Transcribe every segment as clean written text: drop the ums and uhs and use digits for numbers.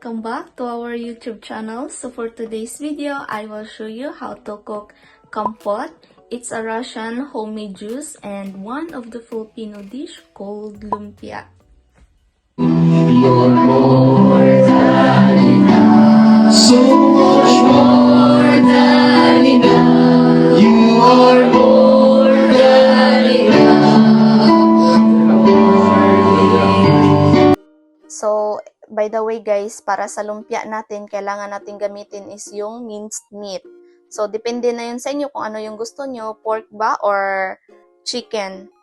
welcome back to our YouTube channel. So for today's video, I will show you how to cook kompot. It's a Russian homemade juice and one of the Filipino dish called lumpia. You're more than enough, so much more than enough. You are more than enough. So, by the way guys, para sa lumpia natin, kailangan natin gamitin is yung minced meat. So, depende na yun sa inyo kung ano yung gusto nyo, pork ba or chicken.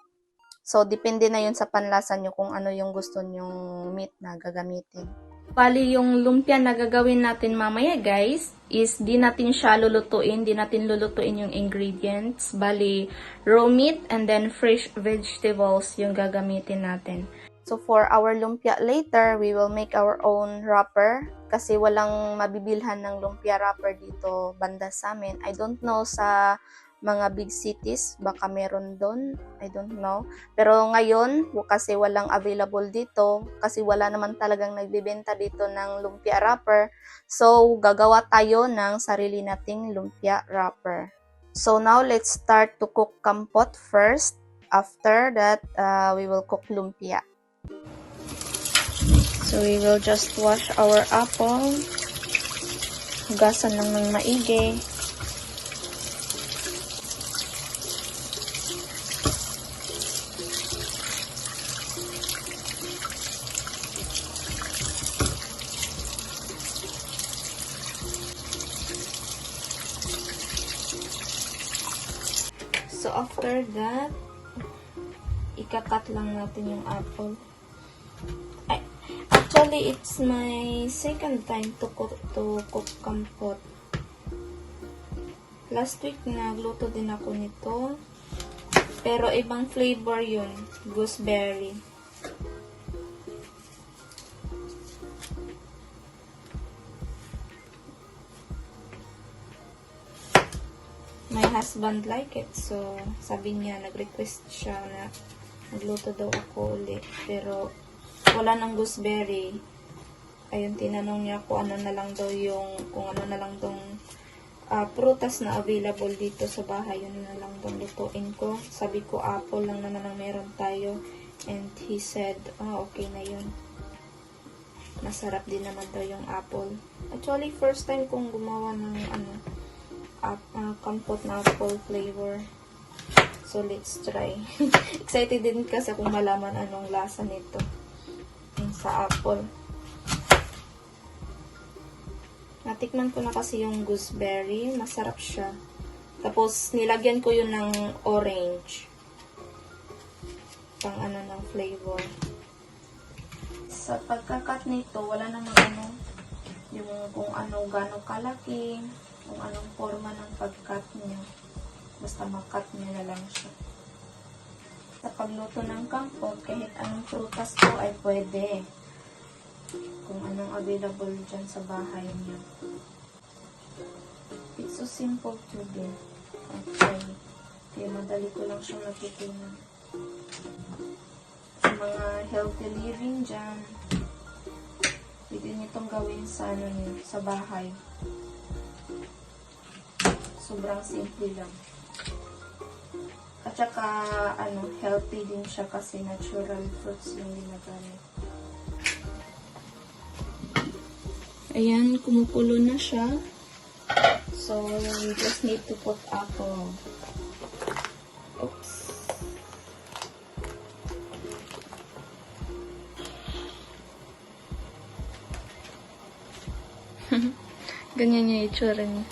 So, depende na yun sa panlasa nyo kung ano yung gusto nyong meat na gagamitin. Bali, yung lumpia na gagawin natin mamaya guys, is di natin siya lulutuin, di natin lulutuin yung ingredients. Bali, raw meat and then fresh vegetables yung gagamitin natin. So, for our lumpia later, we will make our own wrapper kasi walang mabibilhan ng lumpia wrapper dito banda sa amin. I don't know sa mga big cities, baka meron doon, I don't know. Pero ngayon, kasi walang available dito, kasi wala naman talagang nagbibenta dito ng lumpia wrapper. So, gagawa tayo ng sarili nating lumpia wrapper. So, now let's start to cook kompot first. After that, we will cook lumpia. So, we will just wash our apple. Hugasan lang ng maigi. So, after that, ikakat lang natin yung apple. Actually, it's my second time to cook kompot. Last week, nagluto din ako nito. Pero ibang flavor yun. Gooseberry. My husband like it. So, sabi niya, nag-request siya na nagluto daw ako ulit. Pero, wala ng gooseberry. Ayun, tinanong niya kung ano na lang daw yung, kung ano na lang tong prutas na available dito sa bahay. Yun na lang daw lutuin ko. Sabi ko, apple lang naman ang meron tayo. And he said, okay na yun. Masarap din naman daw yung apple. Actually, first time kong gumawa ng kompot na apple flavor. So, let's try. Excited din kasi kung malaman anong lasa nito. Sa apple. Natikman ko na kasi yung gooseberry. Masarap siya. Tapos, nilagyan ko yun ng orange. Pang ano ng flavor. Sa pagkakat nito, wala namang yung kung ano, gano'ng kalaki, kung anong forma ng pagkat niya. Basta makat niya na lang siya. Sa pagluto ng kompot, kahit anong prutas po ay pwede. Kung anong available dyan sa bahay niyo. It's so simple to do. Okay. Kaya madali ko lang siyang natutunan. Sa mga healthy living dyan, pwede niyo itong gawin sa, sa bahay. Sobrang simple lang. At saka, healthy din siya kasi natural fruits yung ginagamit. Ayan, kumukulo na siya. So, we just need to put apple. Oops. Ganyan yung itsura niya.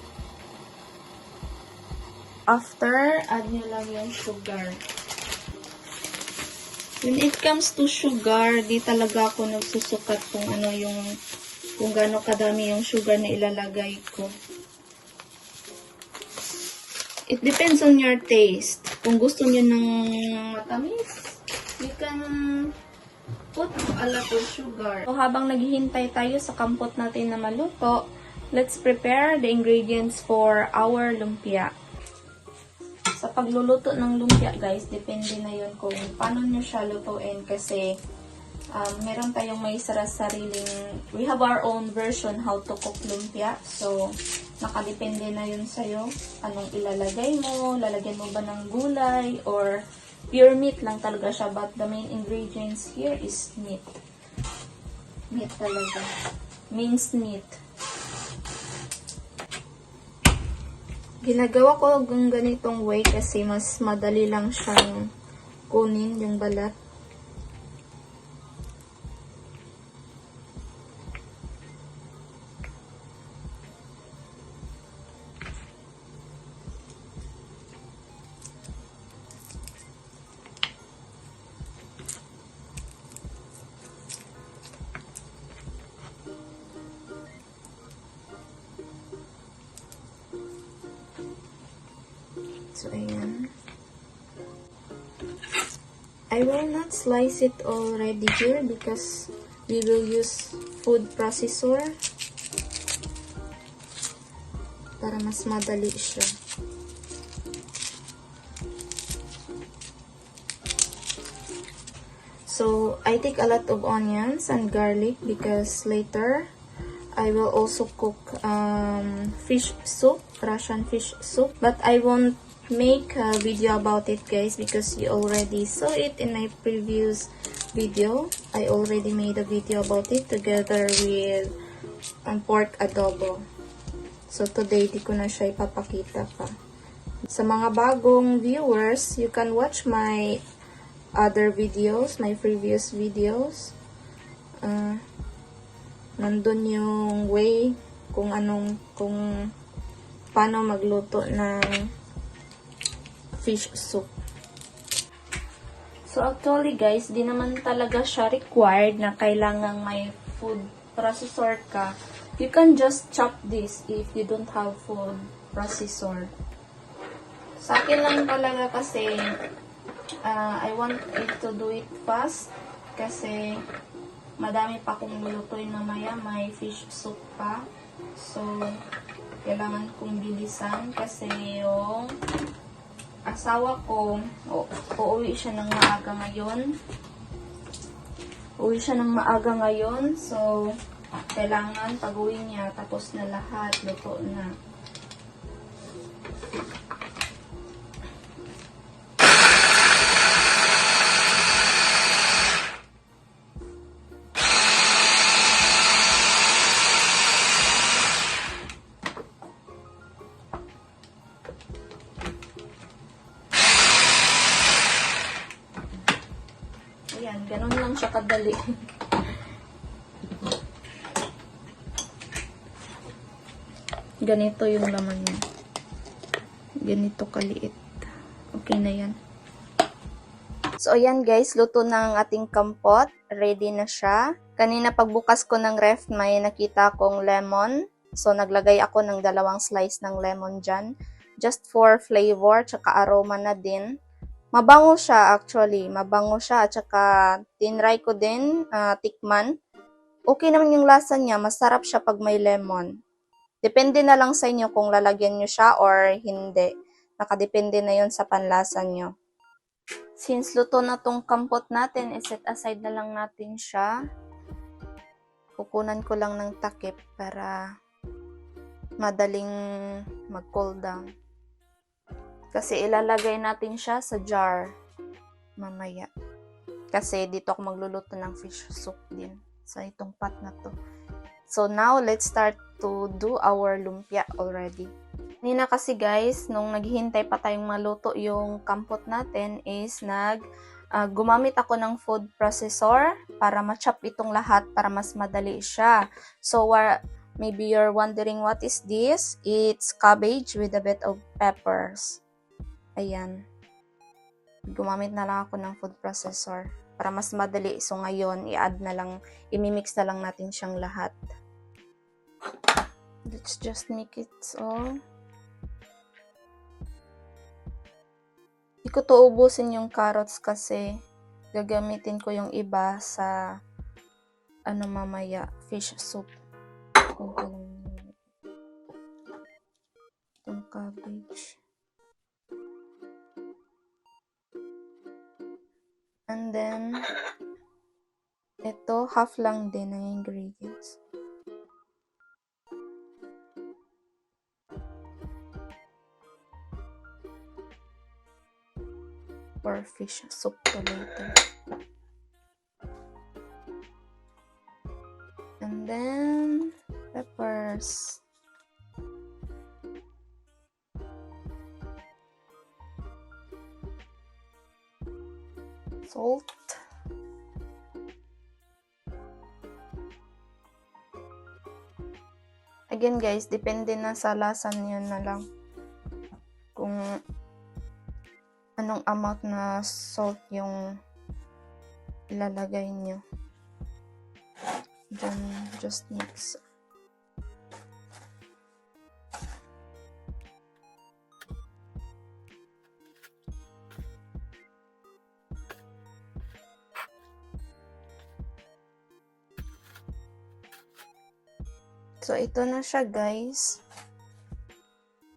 After, add nyo lang yung sugar. When it comes to sugar, di talaga ako nagsusukat kung ano yung, kung gaano kadami yung sugar na ilalagay ko. It depends on your taste. Kung gusto nyo ng matamis, you can put a lot of sugar. So, habang naghihintay tayo sa kompot natin na maluto, let's prepare the ingredients for our lumpia. Sa pagluluto ng lumpia, guys, depende na yun kung paano nyo siya lutuin kasi Meron tayong may sariling, we have our own version how to cook lumpia. So, nakadepende na yun sa'yo. Anong ilalagay mo, lalagyan mo ba ng gulay, or pure meat lang talaga siya. But the main ingredients here is meat. Meat talaga. Minced meat. Ginagawa ko yung ganitong way kasi mas madali lang siyang kunin yung balat. So, ayan. I will not slice it already here because we will use food processor para mas madali siya. So, I take a lot of onions and garlic because later I will also cook fish soup, Russian fish soup. But I won't make a video about it, guys, because you already saw it in my previous video. I already made a video about it together with pork adobo. So, today, di ko na siya ipapakita pa. Sa mga bagong viewers, you can watch my other videos, my previous videos. Nandun yung way kung paano magluto ng fish soup. So actually guys, di naman talaga siya required na kailangang may food processor ka. You can just chop this if you don't have food processor. Sa akin lang talaga kasi I want it to do it fast kasi madami pa kong lulutuin mamaya, may fish soup pa. So, kailangan kong bilisan kasi yung asawa ko, uuwi siya ng maaga ngayon. So, kailangan pag-uwi niya, tapos na lahat, luto na. Ayan, ganun lang siya kadali. Ganito yung laman niya. Ganito kaliit. Okay na yan. So, ayan guys, luto na ang ating kampot. Ready na siya. Kanina pagbukas ko ng ref, may nakita kong lemon. So, naglagay ako ng 2 slice ng lemon dyan. Just for flavor, tsaka aroma na din. Mabango siya actually. Mabango siya. At saka, tinry ko din, tikman. Okay naman yung lasa niya. Masarap siya pag may lemon. Depende na lang sa inyo kung lalagyan nyo siya or hindi. Nakadepende na yon sa panlasa nyo. Since luto na tong kampot natin, iset aside na lang natin siya. Kukunan ko lang ng takip para madaling mag-cool down. Kasi ilalagay natin siya sa jar mamaya. Kasi dito ako magluluto ng fish soup din sa itong pot na to. So now, let's start to do our lumpia already. Nina kasi guys, nung naghihintay pa tayong maluto yung kampot natin is gumamit ako ng food processor para ma-chop itong lahat para mas madali siya. So maybe you're wondering what is this? It's cabbage with a bit of peppers. Ayan. Gumamit na lang ako ng food processor para mas madali. So ngayon, imimix na lang natin siyang lahat. Let's just make it all. Hindi ko to ubusin yung carrots kasi gagamitin ko yung iba sa mamaya, fish soup. Itong cabbage. And then Ito, half lang din ang ingredients. Or fish soup to later. And then, peppers. Salt. Again guys, depende na sa lasa niyo na lang kung anong amount na salt yung ilalagay niyo. Then, just mix. So, ito na siya guys.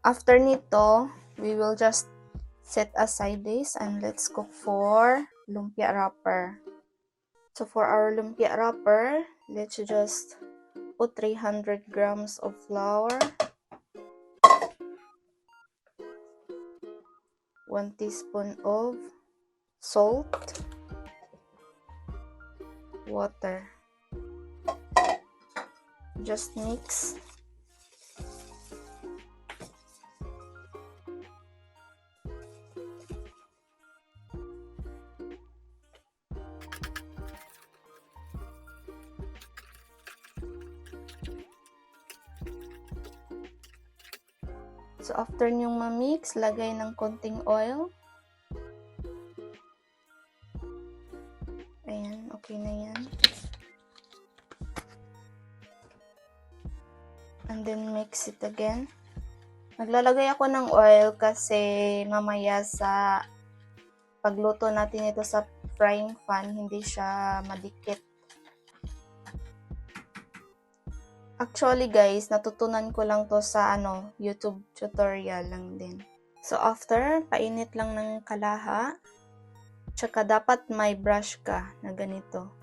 After nito, we will just set aside this and let's cook for lumpia wrapper. So, for our lumpia wrapper, let's just put 300 grams of flour, 1 teaspoon of salt, water. Just mix. So, after nyong ma-mix, lagay ng konting oil. Ayan, okay na yan. And then, mix it again. Naglalagay ako ng oil kasi mamaya sa pagluto natin ito sa frying pan, hindi siya madikit. Actually guys, natutunan ko lang to sa YouTube tutorial lang din. So after, painit lang ng kalaha. Tsaka dapat may brush ka na ganito.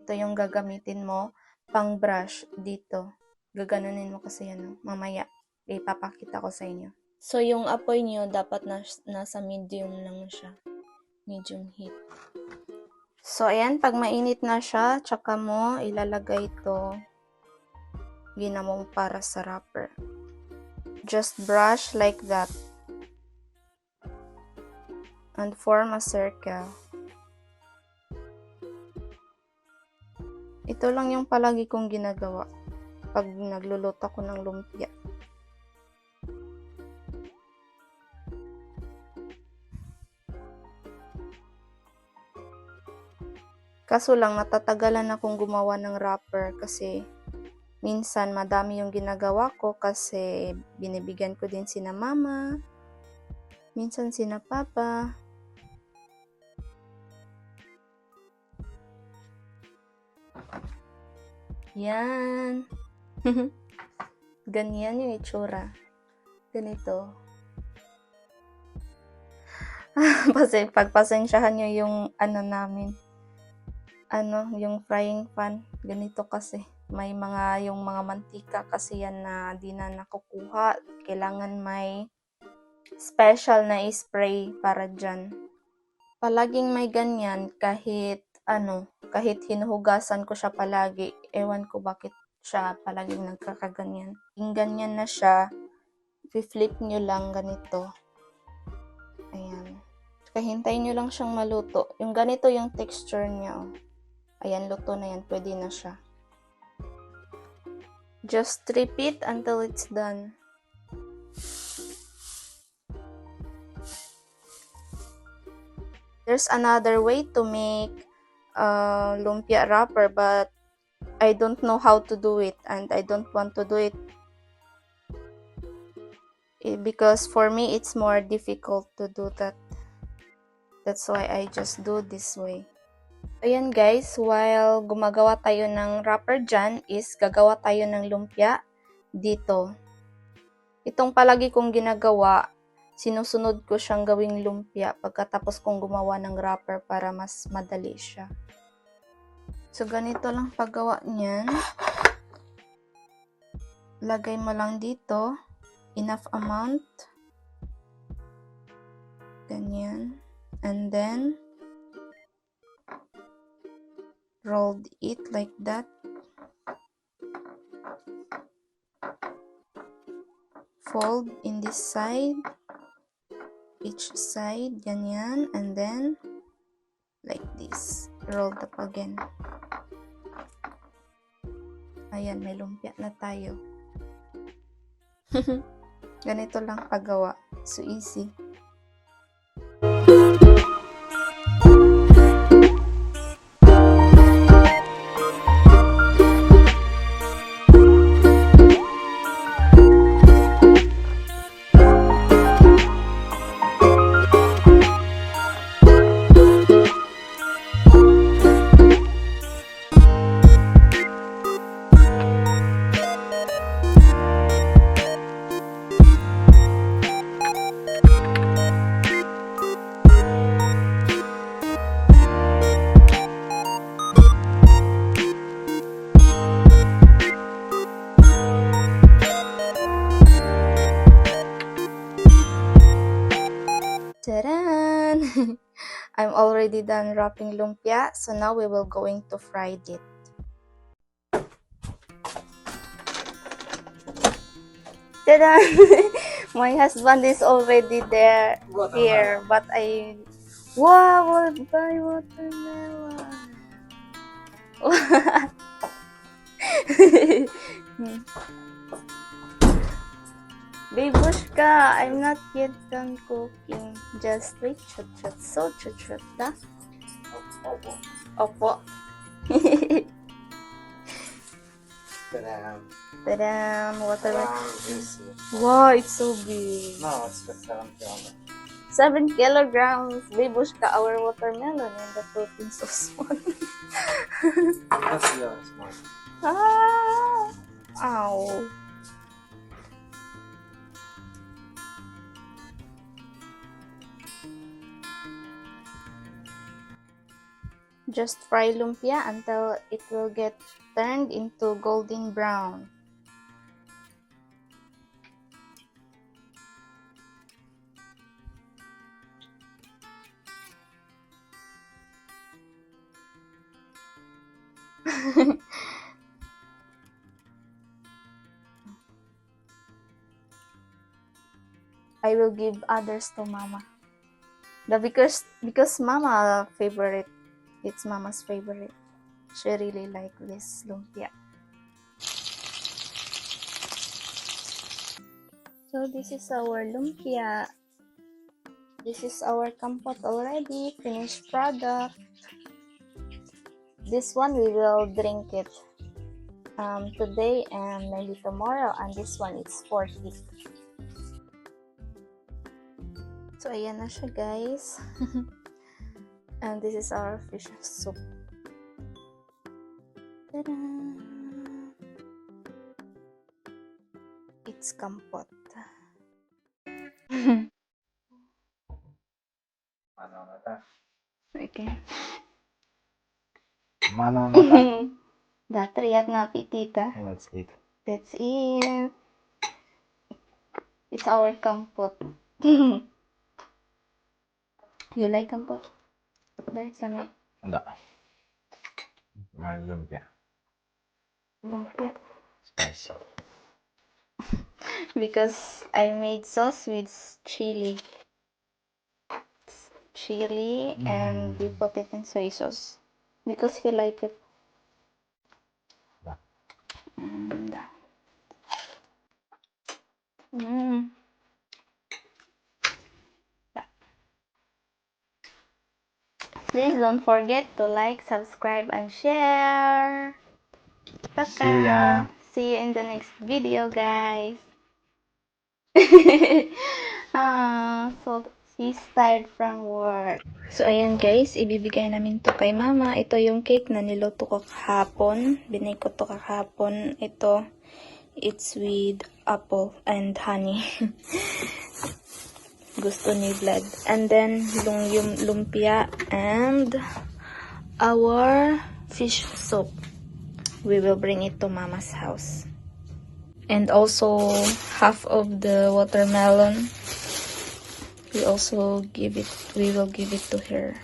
Ito yung gagamitin mo pang brush dito. Gaganunin mo kasi yan. Mamaya, ipapakita ko sa inyo. So yung apoy nyo dapat nasa medium lang siya. Medium heat. So, ayan, pag mainit na siya, tsaka mo ilalagay ito ginamong para sa wrapper. Just brush like that. And form a circle. Ito lang yung palagi kong ginagawa pag nagluluto ako ng lumpia. Kaso lang, natatagalan akong gumawa ng wrapper kasi minsan madami yung ginagawa ko kasi binibigyan ko din sina mama, minsan sina papa. Yan. Ganyan yung itsura. Ganito. Pagpasensyahan nyo yung namin. Yung frying pan. Ganito kasi. May yung mga mantika kasi yan na di na nakukuha. Kailangan may special na spray para dyan. Palaging may ganyan kahit kahit hinuhugasan ko siya palagi. Ewan ko bakit siya palaging nagkakaganyan. Yung ganyan na siya, i-flip nyo lang ganito. Ayan. Hintayin nyo lang siyang maluto. Yung ganito yung texture niya. Oh. Ayan, luto na yan. Pwede na siya. Just repeat until it's done. There's another way to make lumpia wrapper, but I don't know how to do it and I don't want to do it because for me it's more difficult to do that. That's why I just do this way. Ayan guys, while gumagawa tayo ng wrapper dyan is gagawa tayo ng lumpia dito. Itong palagi kong ginagawa sinusunod ko siyang gawing lumpia pagkatapos kong gumawa ng wrapper para mas madali siya. So, ganito lang paggawa niyan. Lagay mo lang dito, enough amount. Ganyan. And then, rolled it like that. Fold in this side, each side, ganyan, and then like this, rolled up again. Ayan, may lumpia na tayo. Ganito lang paggawa, so easy. Taran! I'm already done wrapping lumpia, so now we will going to fry it. Taran! My husband is already here, but wow, buy watermelon. Babushka, I'm not yet done cooking. Just wait, chut, so chut, da? Opo. Tadam. Tadam, watermelon. Wow, this is... Wow, it's so big. No, it's just 7 kilograms. 7 kilograms. Babushka, our watermelon in the Philippines so small. That's really small. Ah! Ow. Just fry lumpia until it will get turned into golden brown. I will give others to Mama. Because Mama favorite. It's Mama's favorite. She really like this lumpia. So this is our lumpia. This is our compote already. Finished product. This one we will drink it today and maybe tomorrow. And this one is for tea. So ayan na siya, guys. And this is our fish soup. Ta-da! It's compote. Okay. Datriat nga pitita. Let's eat. That's it. It's our compote. You like compote? Dahil sa may Enggak. Lumpia. lumpia. Spicy. Because I made sauce with chili. And we put it in soy sauce. Because he like it. Da. Please don't forget to like, subscribe, and share. Baka. See ya. See you in the next video, guys. So she's tired from work. So ayan guys, ibibigay namin to kay Mama. Ito yung cake na niluto ko kahapon. Binay ko to kahapon. Ito, it's with apple and honey. gusto ni Vlad. And then, yung lumpia and our fish soup. We will bring it to Mama's house. And also, half of the watermelon, we will give it to her.